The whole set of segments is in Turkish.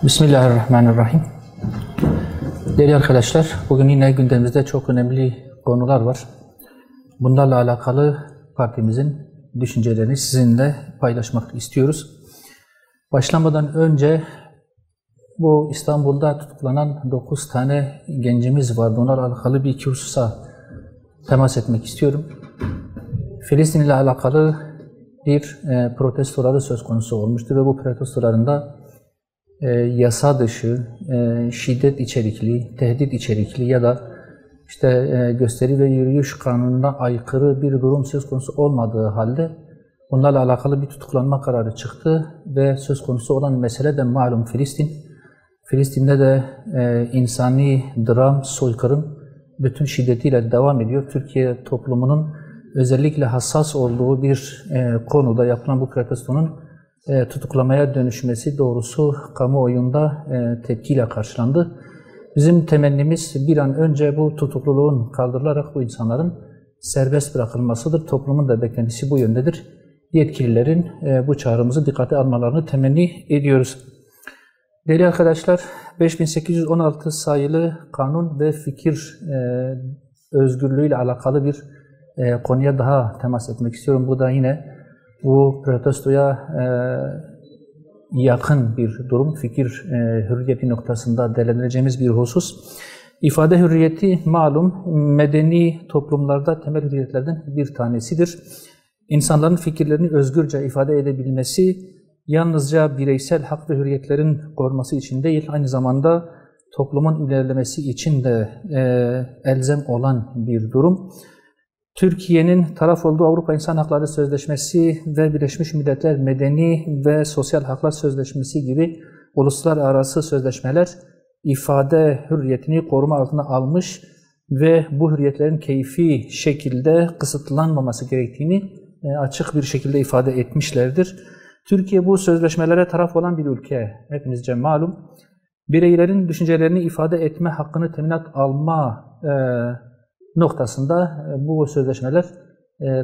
Bismillahirrahmanirrahim. Değerli arkadaşlar, bugün yine gündemimizde çok önemli konular var. Bunlarla alakalı partimizin düşüncelerini sizinle paylaşmak istiyoruz. Başlamadan önce bu İstanbul'da tutuklanan 9 tane gencimiz vardı. Onlarla alakalı bir iki hususa temas etmek istiyorum. Filistin ile alakalı bir protestoları söz konusu olmuştu ve bu protestolarında yasa dışı, şiddet içerikli, tehdit içerikli ya da gösteri ve yürüyüş kanununa aykırı bir durum söz konusu olmadığı halde bunlarla alakalı bir tutuklanma kararı çıktı ve söz konusu olan mesele de malum Filistin. Filistin'de de insani dram, soykırım bütün şiddetiyle devam ediyor. Türkiye toplumunun özellikle hassas olduğu bir konuda yapılan bu protestonun tutuklamaya dönüşmesi doğrusu kamuoyunda tepkiyle karşılandı. Bizim temennimiz bir an önce bu tutukluluğun kaldırılarak bu insanların serbest bırakılmasıdır. Toplumun da beklentisi bu yöndedir. Yetkililerin bu çağrımızı dikkate almalarını temenni ediyoruz. Değerli arkadaşlar, 5816 sayılı kanun ve fikir özgürlüğü ile alakalı bir konuya daha temas etmek istiyorum. Bu da yine bu protestoya yakın bir durum, fikir hürriyeti noktasında değerlendireceğimiz bir husus. İfade hürriyeti malum medeni toplumlarda temel hürriyetlerden bir tanesidir. İnsanların fikirlerini özgürce ifade edebilmesi yalnızca bireysel hak ve hürriyetlerin korunması için değil, aynı zamanda toplumun ilerlemesi için de elzem olan bir durum. Türkiye'nin taraf olduğu Avrupa İnsan Hakları Sözleşmesi ve Birleşmiş Milletler Medeni ve Sosyal Haklar Sözleşmesi gibi uluslararası sözleşmeler ifade hürriyetini koruma altına almış ve bu hürriyetlerin keyfi şekilde kısıtlanmaması gerektiğini açık bir şekilde ifade etmişlerdir. Türkiye bu sözleşmelere taraf olan bir ülke, hepinizce malum. Bireylerin düşüncelerini ifade etme hakkını teminat alma noktasında bu sözleşmeler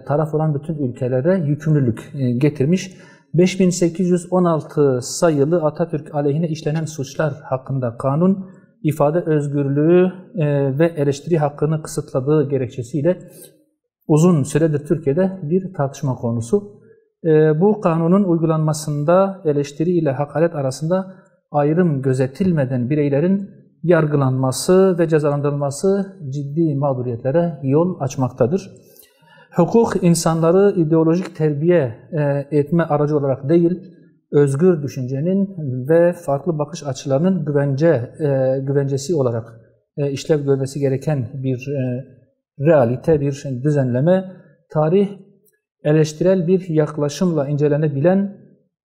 taraf olan bütün ülkelere yükümlülük getirmiş. 5816 sayılı Atatürk aleyhine işlenen suçlar hakkında kanun, ifade özgürlüğü ve eleştiri hakkını kısıtladığı gerekçesiyle uzun süredir Türkiye'de bir tartışma konusu. Bu kanunun uygulanmasında eleştiri ile hakaret arasında ayrım gözetilmeden bireylerin yargılanması ve cezalandırılması ciddi mağduriyetlere yol açmaktadır. Hukuk, insanları ideolojik terbiye etme aracı olarak değil, özgür düşüncenin ve farklı bakış açılarının güvencesi olarak işlev görmesi gereken bir realite, bir düzenleme. Tarih, eleştirel bir yaklaşımla incelenebilen,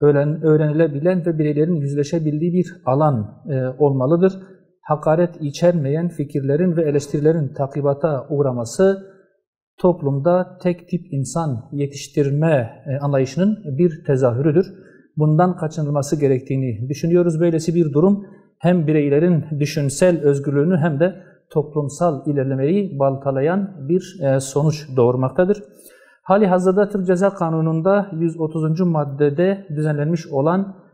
öğrenilebilen ve bireylerin yüzleşebildiği bir alan olmalıdır. Hakaret içermeyen fikirlerin ve eleştirilerin takibata uğraması toplumda tek tip insan yetiştirme anlayışının bir tezahürüdür. Bundan kaçınılması gerektiğini düşünüyoruz. Böylesi bir durum hem bireylerin düşünsel özgürlüğünü hem de toplumsal ilerlemeyi baltalayan bir sonuç doğurmaktadır. Halihazırda Türk Ceza Kanunu'nda 130. maddede düzenlenmiş olan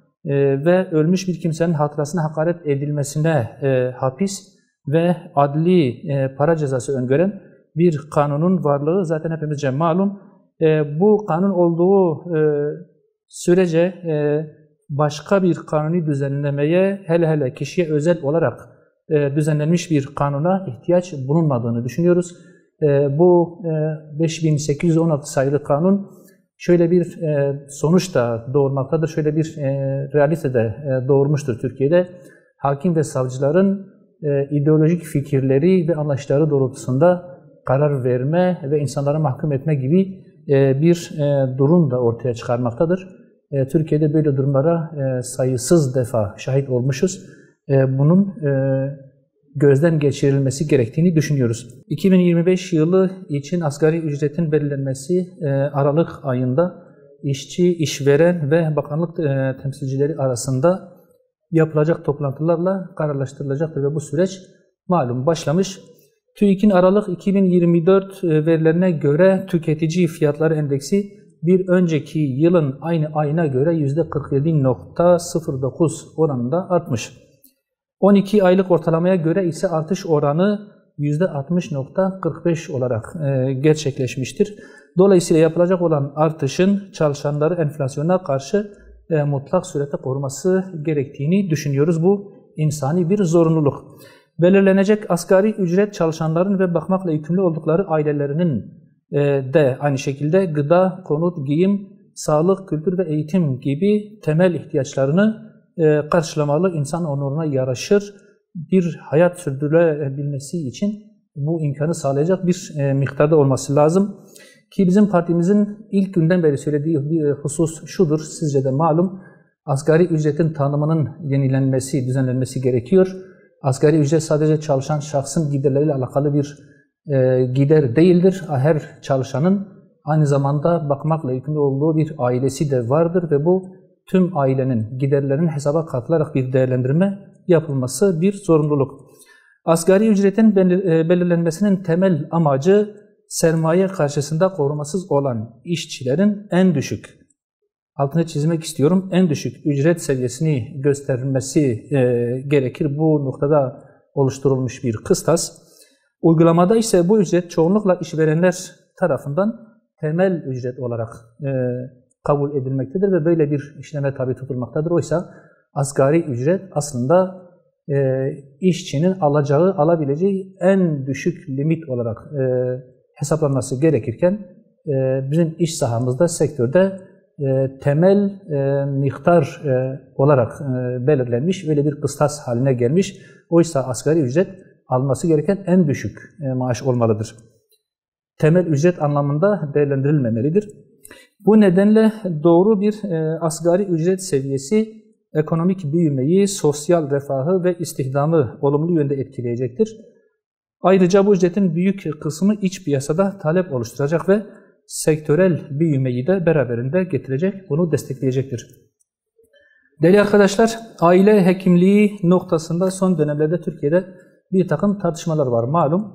ve ölmüş bir kimsenin hatırasına hakaret edilmesine hapis ve adli para cezası öngören bir kanunun varlığı zaten hepimizce malum. Bu kanun olduğu sürece başka bir kanuni düzenlemeye, hele kişiye özel olarak düzenlenmiş bir kanuna ihtiyaç bulunmadığını düşünüyoruz. Bu 5816 sayılı kanun şöyle bir sonuç da doğurmaktadır, şöyle bir realite de doğurmuştur Türkiye'de. Hakim ve savcıların ideolojik fikirleri ve anlayışları doğrultusunda karar verme ve insanları mahkum etme gibi bir durum da ortaya çıkarmaktadır. Türkiye'de böyle durumlara sayısız defa şahit olmuşuz. Bunun gözden geçirilmesi gerektiğini düşünüyoruz. 2025 yılı için asgari ücretin belirlenmesi Aralık ayında işçi, işveren ve bakanlık temsilcileri arasında yapılacak toplantılarla kararlaştırılacaktır ve bu süreç malum başlamış. TÜİK'in Aralık 2024 verilerine göre tüketici fiyatları endeksi bir önceki yılın aynı ayına göre %47,09 oranında artmış. 12 aylık ortalamaya göre ise artış oranı %60,45 olarak gerçekleşmiştir. Dolayısıyla yapılacak olan artışın çalışanları enflasyona karşı mutlak surette koruması gerektiğini düşünüyoruz. Bu insani bir zorunluluk. Belirlenecek asgari ücret çalışanların ve bakmakla yükümlü oldukları ailelerinin de aynı şekilde gıda, konut, giyim, sağlık, kültür ve eğitim gibi temel ihtiyaçlarını karşılamalı, insan onuruna yaraşır bir hayat sürdürülebilmesi için bu imkanı sağlayacak bir miktarda olması lazım. Ki bizim partimizin ilk günden beri söylediği bir husus şudur, sizce de malum, asgari ücretin tanımının yenilenmesi, düzenlenmesi gerekiyor. Asgari ücret sadece çalışan şahsın giderleriyle alakalı bir gider değildir. Her çalışanın aynı zamanda bakmakla yükümlü olduğu bir ailesi de vardır ve bu tüm ailenin giderlerinin hesaba katılarak bir değerlendirme yapılması bir zorunluluk. Asgari ücretin belirlenmesinin temel amacı sermaye karşısında korumasız olan işçilerin en düşük, altını çizmek istiyorum, en düşük ücret seviyesini göstermesi gerekir. Bu noktada oluşturulmuş bir kıstas. Uygulamada ise bu ücret çoğunlukla işverenler tarafından temel ücret olarak kabul edilmektedir ve böyle bir işleme tabi tutulmaktadır. Oysa asgari ücret aslında işçinin alabileceği en düşük limit olarak hesaplanması gerekirken bizim iş sahamızda, sektörde temel miktar olarak belirlenmiş, öyle bir kıstas haline gelmiş. Oysa asgari ücret alması gereken en düşük maaş olmalıdır. Temel ücret anlamında değerlendirilmemelidir. Bu nedenle doğru bir asgari ücret seviyesi ekonomik büyümeyi, sosyal refahı ve istihdamı olumlu yönde etkileyecektir. Ayrıca bu ücretin büyük kısmı iç piyasada talep oluşturacak ve sektörel büyümeyi de beraberinde getirecek, bunu destekleyecektir. Değerli arkadaşlar, aile hekimliği noktasında son dönemlerde Türkiye'de bir takım tartışmalar var malum.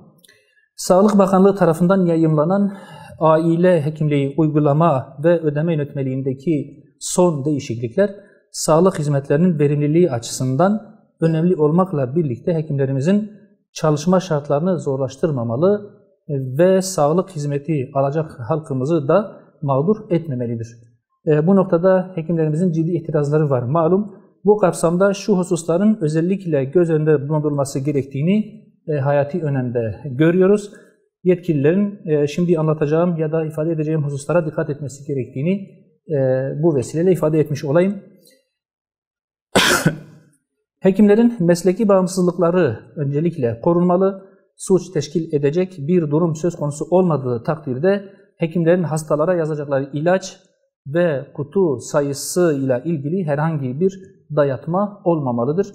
Sağlık Bakanlığı tarafından yayımlanan aile hekimliği uygulama ve ödeme yönetmeliğindeki son değişiklikler sağlık hizmetlerinin verimliliği açısından önemli olmakla birlikte hekimlerimizin çalışma şartlarını zorlaştırmamalı ve sağlık hizmeti alacak halkımızı da mağdur etmemelidir. Bu noktada hekimlerimizin ciddi itirazları var malum. Bu kapsamda şu hususların özellikle göz önünde bulundurulması gerektiğini hayati önemde görüyoruz. Yetkililerin şimdi anlatacağım ya da ifade edeceğim hususlara dikkat etmesi gerektiğini bu vesileyle ifade etmiş olayım. Hekimlerin mesleki bağımsızlıkları öncelikle korunmalı, suç teşkil edecek bir durum söz konusu olmadığı takdirde hekimlerin hastalara yazacakları ilaç ve kutu sayısıyla ilgili herhangi bir dayatma olmamalıdır.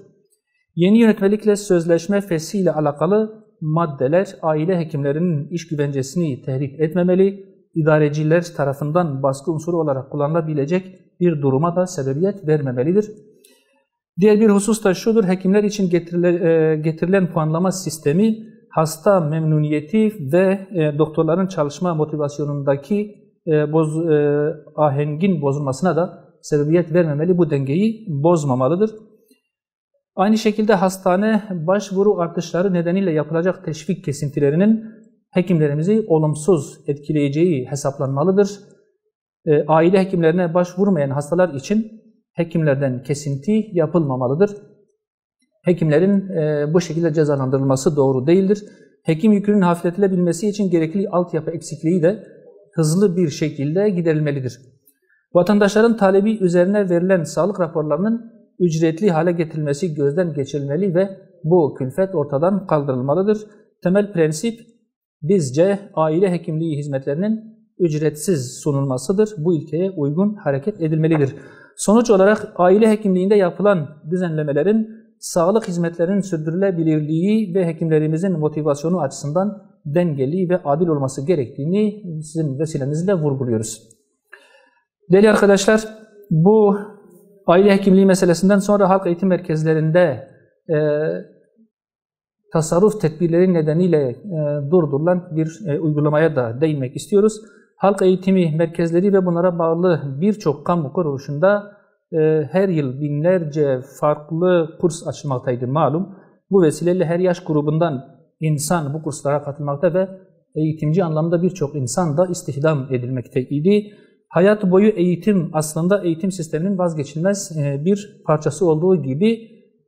Yeni yönetmelikle sözleşme feshiyle alakalı maddeler aile hekimlerinin iş güvencesini tehdit etmemeli, idareciler tarafından baskı unsuru olarak kullanılabilecek bir duruma da sebebiyet vermemelidir. Diğer bir husus da şudur, hekimler için getirilen puanlama sistemi hasta memnuniyeti ve doktorların çalışma motivasyonundaki ahengin bozulmasına da sebebiyet vermemeli, bu dengeyi bozmamalıdır. Aynı şekilde hastane başvuru artışları nedeniyle yapılacak teşvik kesintilerinin hekimlerimizi olumsuz etkileyeceği hesaplanmalıdır. Aile hekimlerine başvurmayan hastalar için hekimlerden kesinti yapılmamalıdır. Hekimlerin bu şekilde cezalandırılması doğru değildir. Hekim yükünün hafifletilebilmesi için gerekli altyapı eksikliği de hızlı bir şekilde giderilmelidir. Vatandaşların talebi üzerine verilen sağlık raporlarının ücretli hale getirilmesi gözden geçirilmeli ve bu külfet ortadan kaldırılmalıdır. Temel prensip bizce aile hekimliği hizmetlerinin ücretsiz sunulmasıdır. Bu ilkeye uygun hareket edilmelidir. Sonuç olarak aile hekimliğinde yapılan düzenlemelerin sağlık hizmetlerinin sürdürülebilirliği ve hekimlerimizin motivasyonu açısından dengeli ve adil olması gerektiğini sizin vesilenizle vurguluyoruz. Değerli arkadaşlar, bu aile hekimliği meselesinden sonra halk eğitim merkezlerinde tasarruf tedbirleri nedeniyle durdurulan bir uygulamaya da değinmek istiyoruz. halk eğitimi merkezleri ve bunlara bağlı birçok kamu kuruluşunda her yıl binlerce farklı kurs açılmaktaydı malum. Bu vesileyle her yaş grubundan insan bu kurslara katılmakta ve eğitimci anlamda birçok insan da istihdam edilmekteydi. Hayat boyu eğitim aslında eğitim sisteminin vazgeçilmez bir parçası olduğu gibi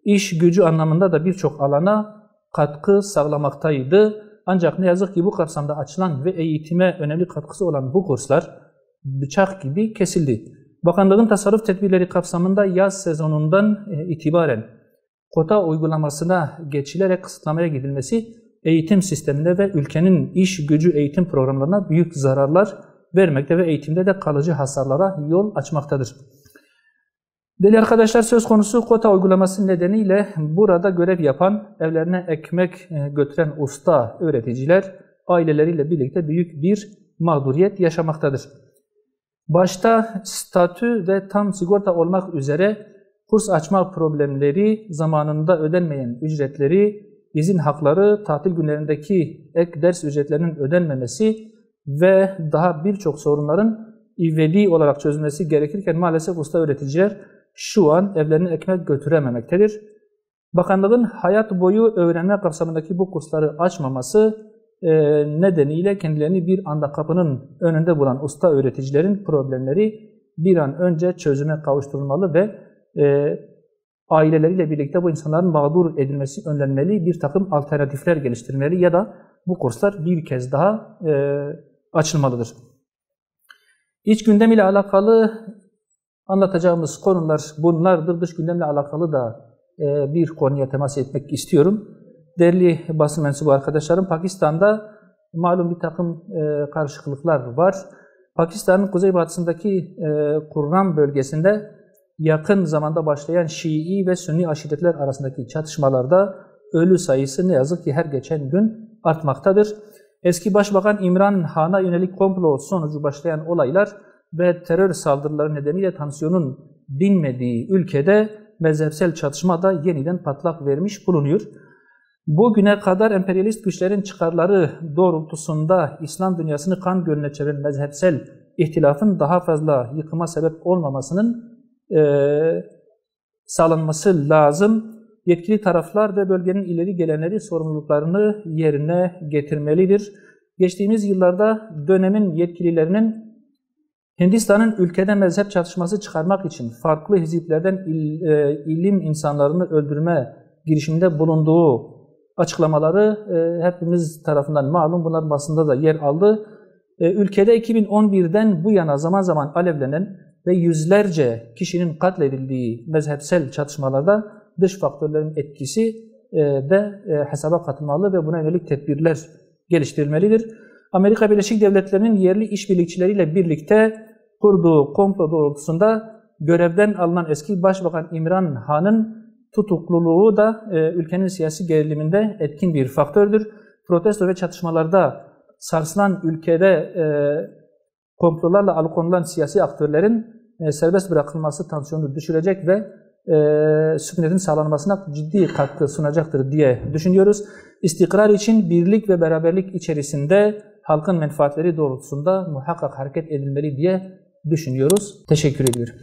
iş gücü anlamında da birçok alana katkı sağlamaktaydı. Ancak ne yazık ki bu kapsamda açılan ve eğitime önemli katkısı olan bu kurslar bıçak gibi kesildi. Bakanlığın tasarruf tedbirleri kapsamında yaz sezonundan itibaren kota uygulamasına geçilerek kısıtlamaya gidilmesi eğitim sistemine ve ülkenin iş gücü eğitim programlarına büyük zararlar vermekte ve eğitimde de kalıcı hasarlara yol açmaktadır. Değerli arkadaşlar, söz konusu kota uygulaması nedeniyle burada görev yapan, evlerine ekmek götüren usta öğreticiler aileleriyle birlikte büyük bir mağduriyet yaşamaktadır. Başta statü ve tam sigorta olmak üzere kurs açma problemleri, zamanında ödenmeyen ücretleri, izin hakları, tatil günlerindeki ek ders ücretlerinin ödenmemesi ve daha birçok sorunların ivedi olarak çözülmesi gerekirken maalesef usta öğreticiler şu an evlerine ekmek götürememektedir. Bakanlığın hayat boyu öğrenme kapsamındaki bu kursları açmaması nedeniyle kendilerini bir anda kapının önünde bulan usta öğreticilerin problemleri bir an önce çözüme kavuşturulmalı ve aileleriyle birlikte bu insanların mağdur edilmesi önlenmeli, bir takım alternatifler geliştirilmeli ya da bu kurslar bir kez daha açılmalıdır. İç gündem ile alakalı anlatacağımız konular bunlardır. Dış gündemle alakalı da bir konuya temas etmek istiyorum. Değerli basın mensubu arkadaşlarım, Pakistan'da malum bir takım karışıklıklar var. Pakistan'ın kuzeybatısındaki Kurram bölgesinde yakın zamanda başlayan Şii ve Sünni aşiretler arasındaki çatışmalarda ölü sayısı ne yazık ki her geçen gün artmaktadır. Eski Başbakan İmran Han'a yönelik komplo sonucu başlayan olaylar ve terör saldırıları nedeniyle tansiyonun dinmediği ülkede mezhepsel çatışma da yeniden patlak vermiş bulunuyor. Bugüne kadar emperyalist güçlerin çıkarları doğrultusunda İslam dünyasını kan gölüne çeviren mezhepsel ihtilafın daha fazla yıkıma sebep olmamasının sağlanması lazım. Yetkili taraflar ve bölgenin ileri gelenleri sorumluluklarını yerine getirmelidir. Geçtiğimiz yıllarda dönemin yetkililerinin Hindistan'ın ülkede mezhep çatışması çıkarmak için farklı hiziplerden ilim insanlarını öldürme girişiminde bulunduğu açıklamaları hepimiz tarafından malum. Bunlar basında da yer aldı. Ülkede 2011'den bu yana zaman zaman alevlenen ve yüzlerce kişinin katledildiği mezhepsel çatışmalarda dış faktörlerin etkisi de hesaba katılmalı ve buna yönelik tedbirler geliştirilmelidir. Amerika Birleşik Devletleri'nin yerli işbirlikçileriyle birlikte kurduğu komplo doğrultusunda görevden alınan eski Başbakan İmran Han'ın tutukluluğu da ülkenin siyasi geriliminde etkin bir faktördür. Protesto ve çatışmalarda sarsılan ülkede komplolarla alıkonulan siyasi aktörlerin serbest bırakılması tansiyonu düşürecek ve sükunetin sağlanmasına ciddi katkı sunacaktır diye düşünüyoruz. İstikrar için birlik ve beraberlik içerisinde halkın menfaatleri doğrultusunda muhakkak hareket edilmeli diye düşünüyoruz. Teşekkür ediyorum.